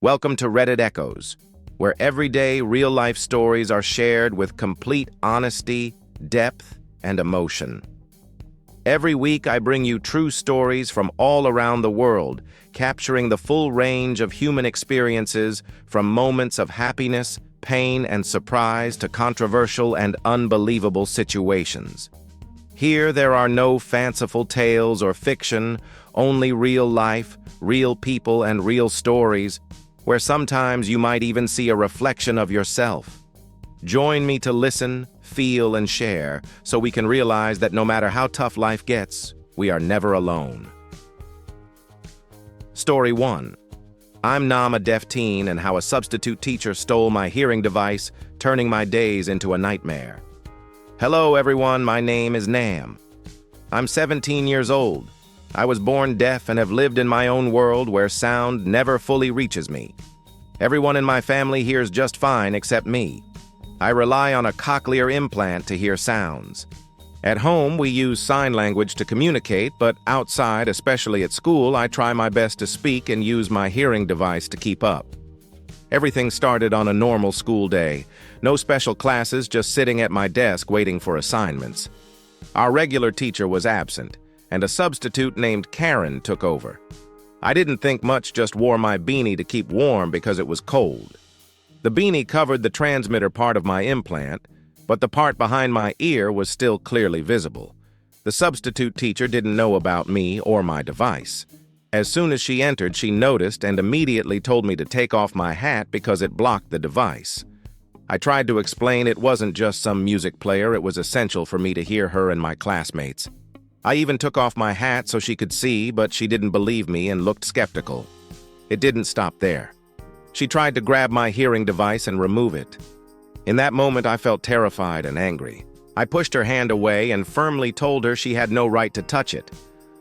Welcome to Reddit Echoes, where everyday real-life stories are shared with complete honesty, depth, and emotion. Every week I bring you true stories from all around the world, capturing the full range of human experiences from moments of happiness, pain, and surprise to controversial and unbelievable situations. Here there are no fanciful tales or fiction, only real life, real people, and real stories, where sometimes you might even see a reflection of yourself. Join me to listen, feel, and share, so we can realize that no matter how tough life gets, we are never alone. Story 1. I'm Nam, a deaf teen, and how a substitute teacher stole my hearing device, turning my days into a nightmare. Hello everyone, my name is Nam. I'm 17 years old. I was born deaf and have lived in my own world where sound never fully reaches me. Everyone in my family hears just fine except me. I rely on a cochlear implant to hear sounds. At home, we use sign language to communicate, but outside, especially at school, I try my best to speak and use my hearing device to keep up. Everything started on a normal school day. No special classes, just sitting at my desk waiting for assignments. Our regular teacher was absent, and a substitute named Karen took over. I didn't think much, just wore my beanie to keep warm because it was cold. The beanie covered the transmitter part of my implant, but the part behind my ear was still clearly visible. The substitute teacher didn't know about me or my device. As soon as she entered, she noticed and immediately told me to take off my hat because it blocked the device. I tried to explain it wasn't just some music player, it was essential for me to hear her and my classmates. I even took off my hat so she could see, but she didn't believe me and looked skeptical. It didn't stop there. She tried to grab my hearing device and remove it. In that moment, I felt terrified and angry. I pushed her hand away and firmly told her she had no right to touch it.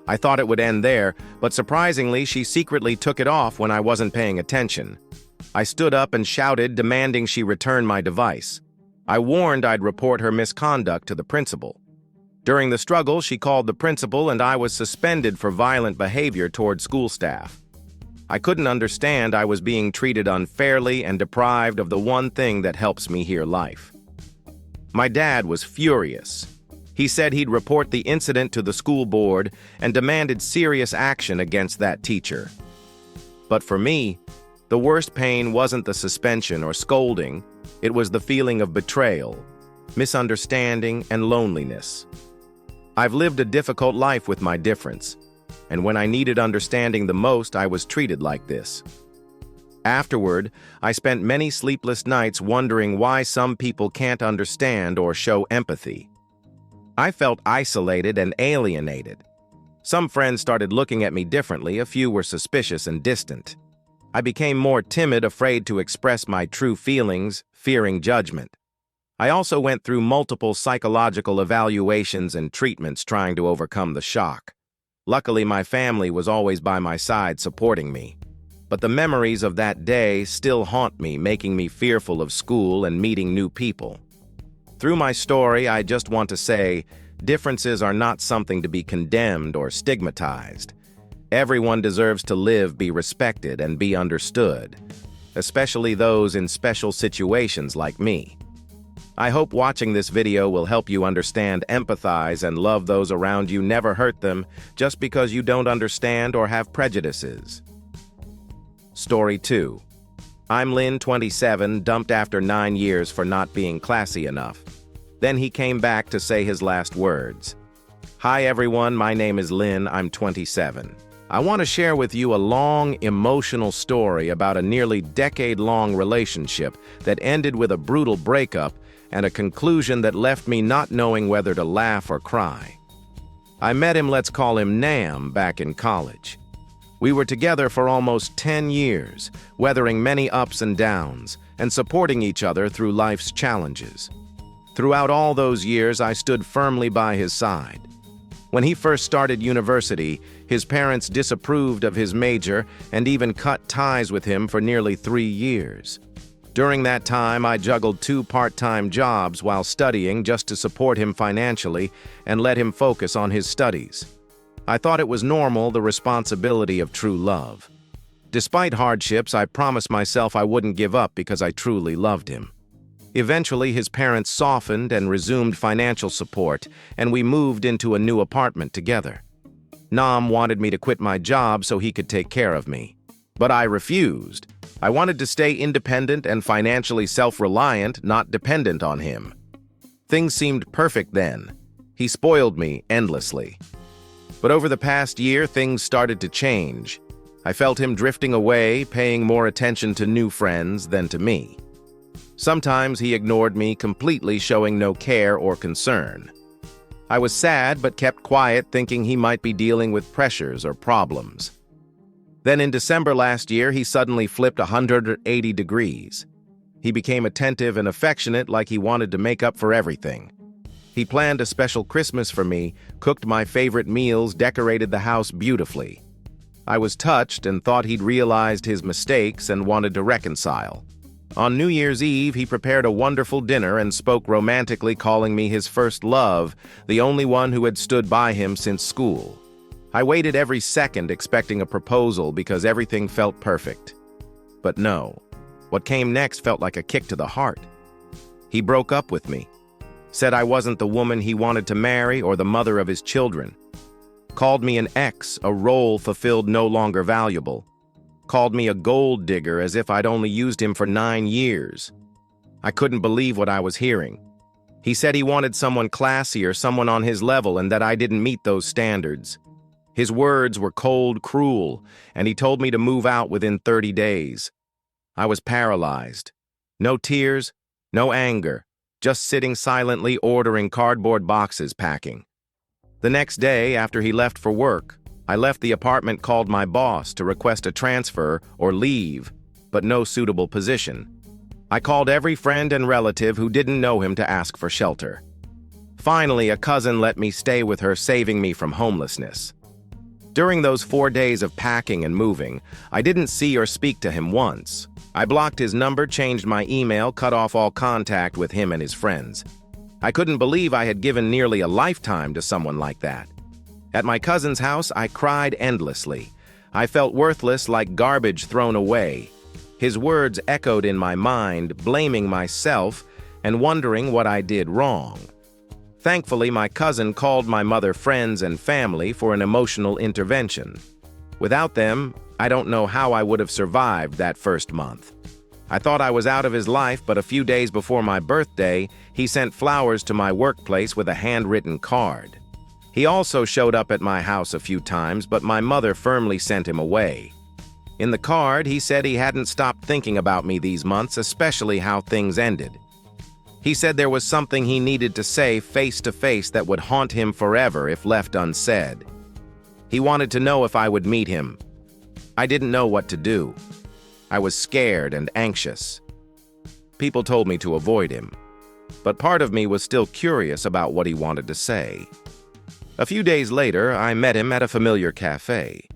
I thought it would end there, but surprisingly, she secretly took it off when I wasn't paying attention. I stood up and shouted, demanding she return my device. I warned I'd report her misconduct to the principal. During the struggle, she called the principal and I was suspended for violent behavior toward school staff. I couldn't understand I was being treated unfairly and deprived of the one thing that helps me hear life. My dad was furious. He said he'd report the incident to the school board and demanded serious action against that teacher. But for me, the worst pain wasn't the suspension or scolding, it was the feeling of betrayal, misunderstanding, and loneliness. I've lived a difficult life with my difference, and when I needed understanding the most, I was treated like this. Afterward, I spent many sleepless nights wondering why some people can't understand or show empathy. I felt isolated and alienated. Some friends started looking at me differently, a few were suspicious and distant. I became more timid, afraid to express my true feelings, fearing judgment. I also went through multiple psychological evaluations and treatments trying to overcome the shock. Luckily, my family was always by my side supporting me. But the memories of that day still haunt me, making me fearful of school and meeting new people. Through my story, I just want to say, differences are not something to be condemned or stigmatized. Everyone deserves to live, be respected, and be understood, especially those in special situations like me. I hope watching this video will help you understand, empathize, and love those around you. Never hurt them just because you don't understand or have prejudices. Story 2. I'm Lynn, 27, dumped after 9 years for not being classy enough. Then he came back to say his last words. Hi everyone, my name is Lynn, I'm 27. I want to share with you a long, emotional story about a nearly decade-long relationship that ended with a brutal breakup and a conclusion that left me not knowing whether to laugh or cry. I met him, let's call him Nam, back in college. We were together for almost 10 years, weathering many ups and downs, and supporting each other through life's challenges. Throughout all those years, I stood firmly by his side. When he first started university, his parents disapproved of his major and even cut ties with him for nearly 3 years. During that time, I juggled 2 part-time jobs while studying just to support him financially and let him focus on his studies. I thought it was normal, the responsibility of true love. Despite hardships, I promised myself I wouldn't give up because I truly loved him. Eventually, his parents softened and resumed financial support, and we moved into a new apartment together. Nam wanted me to quit my job so he could take care of me. But I refused. I wanted to stay independent and financially self-reliant, not dependent on him. Things seemed perfect then. He spoiled me endlessly. But over the past year, things started to change. I felt him drifting away, paying more attention to new friends than to me. Sometimes he ignored me completely, showing no care or concern. I was sad but kept quiet, thinking he might be dealing with pressures or problems. Then in December last year, he suddenly flipped 180 degrees. He became attentive and affectionate, like he wanted to make up for everything. He planned a special Christmas for me, cooked my favorite meals, decorated the house beautifully. I was touched and thought he'd realized his mistakes and wanted to reconcile. On New Year's Eve, he prepared a wonderful dinner and spoke romantically, calling me his first love, the only one who had stood by him since school. I waited every second expecting a proposal because everything felt perfect. But no, what came next felt like a kick to the heart. He broke up with me, said I wasn't the woman he wanted to marry or the mother of his children, called me an ex, a role fulfilled no longer valuable, called me a gold digger as if I'd only used him for 9 years. I couldn't believe what I was hearing. He said he wanted someone classier, someone on his level, and that I didn't meet those standards. His words were cold, cruel, and he told me to move out within 30 days. I was paralyzed. No tears, no anger, just sitting silently ordering cardboard boxes, packing. The next day, after he left for work, I left the apartment, called my boss to request a transfer or leave, but no suitable position. I called every friend and relative who didn't know him to ask for shelter. Finally, a cousin let me stay with her, saving me from homelessness. During those 4 days of packing and moving, I didn't see or speak to him once. I blocked his number, changed my email, cut off all contact with him and his friends. I couldn't believe I had given nearly a lifetime to someone like that. At my cousin's house, I cried endlessly. I felt worthless, like garbage thrown away. His words echoed in my mind, blaming myself and wondering what I did wrong. Thankfully, my cousin called my mother, friends, and family for an emotional intervention. Without them, I don't know how I would have survived that first month. I thought I was out of his life, but a few days before my birthday, he sent flowers to my workplace with a handwritten card. He also showed up at my house a few times, but my mother firmly sent him away. In the card, he said he hadn't stopped thinking about me these months, especially how things ended. He said there was something he needed to say face to face that would haunt him forever if left unsaid. He wanted to know if I would meet him. I didn't know what to do. I was scared and anxious. People told me to avoid him, but part of me was still curious about what he wanted to say. A few days later, I met him at a familiar cafe.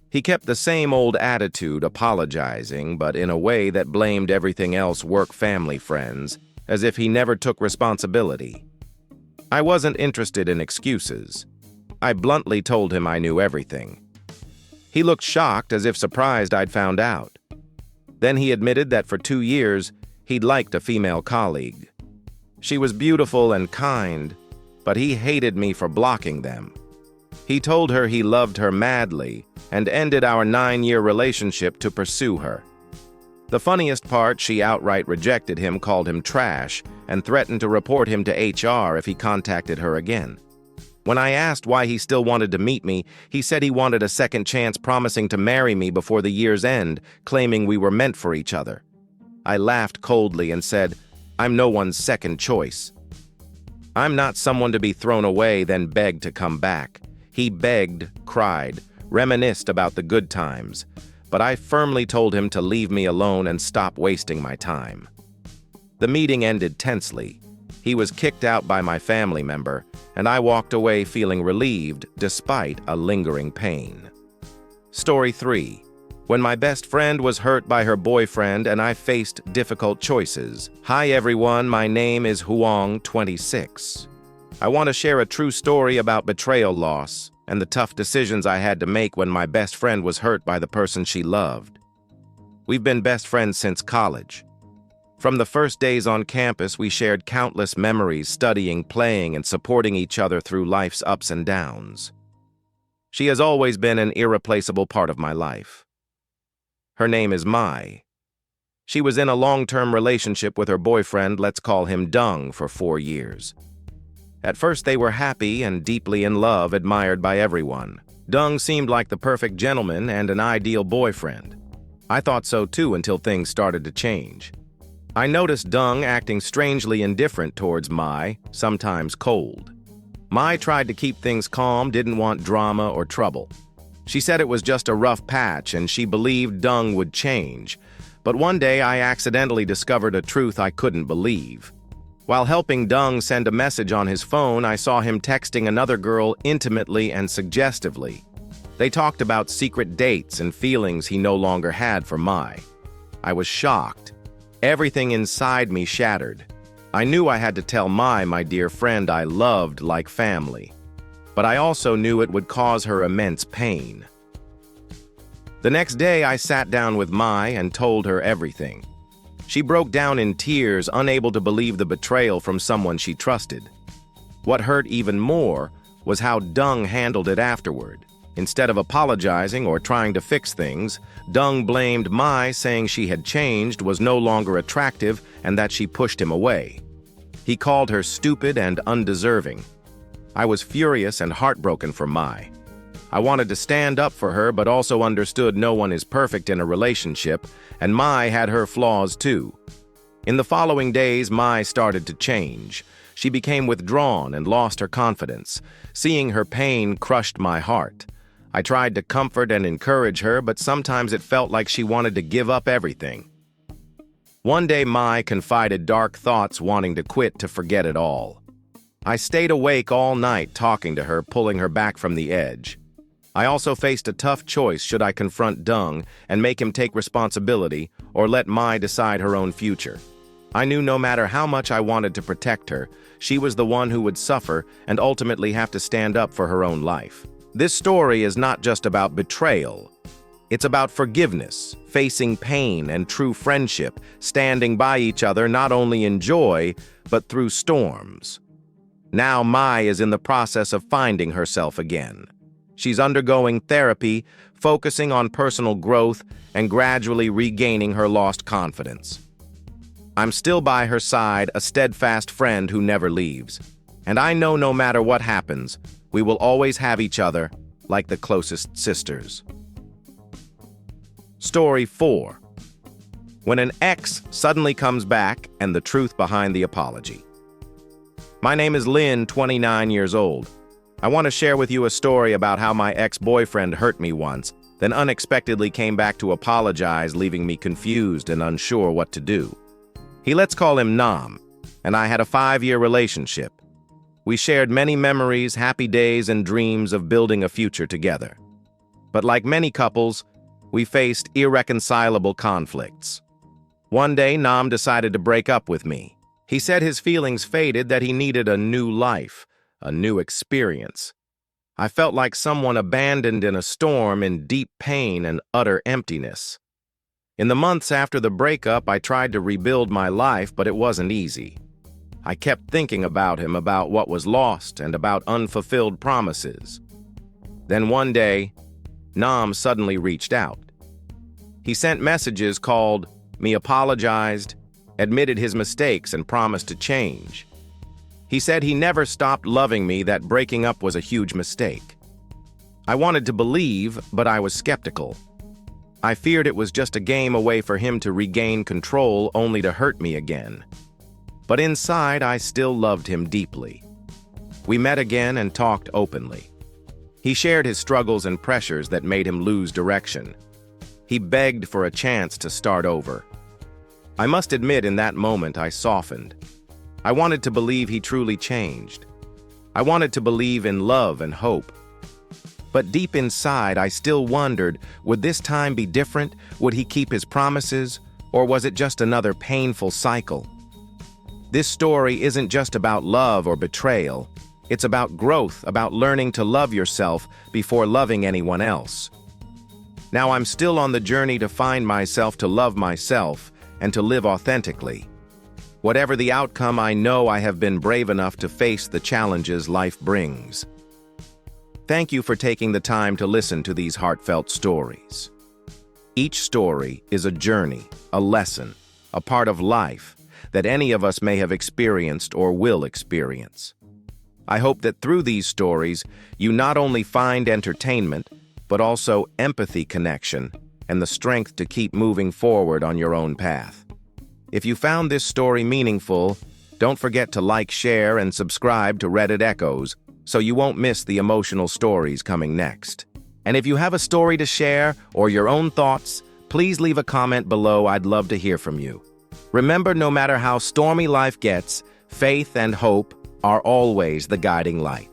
He kept the same old attitude, apologizing, but in a way that blamed everything else, work, family, friends, as if he never took responsibility. I wasn't interested in excuses. I bluntly told him I knew everything. He looked shocked, as if surprised I'd found out. Then he admitted that for 2 years, he'd liked a female colleague. She was beautiful and kind, but he hated me for blocking them. He told her he loved her madly and ended our 9-year relationship to pursue her. The funniest part, she outright rejected him, called him trash, and threatened to report him to HR if he contacted her again. When I asked why he still wanted to meet me, he said he wanted a second chance, promising to marry me before the year's end, claiming we were meant for each other. I laughed coldly and said, "I'm no one's second choice. I'm not someone to be thrown away, then begged to come back." He begged, cried, reminisced about the good times, but I firmly told him to leave me alone and stop wasting my time. The meeting ended tensely. He was kicked out by my family member, and I walked away feeling relieved despite a lingering pain. Story 3. When my best friend was hurt by her boyfriend and I faced difficult choices. Hi everyone, my name is Huang26. I want to share a true story about betrayal, loss, and the tough decisions I had to make when my best friend was hurt by the person she loved. We've been best friends since college. From the first days on campus, we shared countless memories, studying, playing, and supporting each other through life's ups and downs. She has always been an irreplaceable part of my life. Her name is Mai. She was in a long-term relationship with her boyfriend, let's call him Dung, for 4 years. At first they were happy and deeply in love, admired by everyone. Dung seemed like the perfect gentleman and an ideal boyfriend. I thought so too until things started to change. I noticed Dung acting strangely indifferent towards Mai, sometimes cold. Mai tried to keep things calm, didn't want drama or trouble. She said it was just a rough patch and she believed Dung would change. But one day I accidentally discovered a truth I couldn't believe. While helping Dung send a message on his phone, I saw him texting another girl intimately and suggestively. They talked about secret dates and feelings he no longer had for Mai. I was shocked. Everything inside me shattered. I knew I had to tell Mai, my dear friend I loved like family. But I also knew it would cause her immense pain. The next day, I sat down with Mai and told her everything. She broke down in tears, unable to believe the betrayal from someone she trusted. What hurt even more was how Dung handled it afterward. Instead of apologizing or trying to fix things, Dung blamed Mai, saying she had changed, was no longer attractive, and that she pushed him away. He called her stupid and undeserving. I was furious and heartbroken for Mai. I wanted to stand up for her, but also understood no one is perfect in a relationship, and Mai had her flaws too. In the following days, Mai started to change. She became withdrawn and lost her confidence. Seeing her pain crushed my heart. I tried to comfort and encourage her, but sometimes it felt like she wanted to give up everything. One day, Mai confided dark thoughts, wanting to quit, to forget it all. I stayed awake all night talking to her, pulling her back from the edge. I also faced a tough choice: should I confront Dung and make him take responsibility, or let Mai decide her own future? I knew no matter how much I wanted to protect her, she was the one who would suffer and ultimately have to stand up for her own life. This story is not just about betrayal. It's about forgiveness, facing pain, and true friendship, standing by each other not only in joy, but through storms. Now Mai is in the process of finding herself again. She's undergoing therapy, focusing on personal growth, and gradually regaining her lost confidence. I'm still by her side, a steadfast friend who never leaves. And I know no matter what happens, we will always have each other like the closest sisters. Story 4. When an ex suddenly comes back and the truth behind the apology. My name is Lynn, 29 years old. I want to share with you a story about how my ex-boyfriend hurt me once, then unexpectedly came back to apologize, leaving me confused and unsure what to do. Let's call him Nam, and I had a 5-year relationship. We shared many memories, happy days, and dreams of building a future together. But like many couples, we faced irreconcilable conflicts. One day, Nam decided to break up with me. He said his feelings faded, that he needed a new life, a new experience. I felt like someone abandoned in a storm, in deep pain and utter emptiness. In the months after the breakup, I tried to rebuild my life, but it wasn't easy. I kept thinking about him, about what was lost, and about unfulfilled promises. Then one day, Nam suddenly reached out. He sent messages, called me, apologized, admitted his mistakes, and promised to change. He said he never stopped loving me, that breaking up was a huge mistake. I wanted to believe, but I was skeptical. I feared it was just a game, a way for him to regain control, only to hurt me again. But inside, I still loved him deeply. We met again and talked openly. He shared his struggles and pressures that made him lose direction. He begged for a chance to start over. I must admit, in that moment, I softened. I wanted to believe he truly changed. I wanted to believe in love and hope. But deep inside, I still wondered, would this time be different? Would he keep his promises? Or was it just another painful cycle? This story isn't just about love or betrayal. It's about growth, about learning to love yourself before loving anyone else. Now I'm still on the journey to find myself, to love myself, and to live authentically. Whatever the outcome, I know I have been brave enough to face the challenges life brings. Thank you for taking the time to listen to these heartfelt stories. Each story is a journey, a lesson, a part of life that any of us may have experienced or will experience. I hope that through these stories, you not only find entertainment, but also empathy, connection, and the strength to keep moving forward on your own path. If you found this story meaningful, don't forget to like, share, and subscribe to Reddit Echoes so you won't miss the emotional stories coming next. And if you have a story to share or your own thoughts, please leave a comment below. I'd love to hear from you. Remember, no matter how stormy life gets, faith and hope are always the guiding light.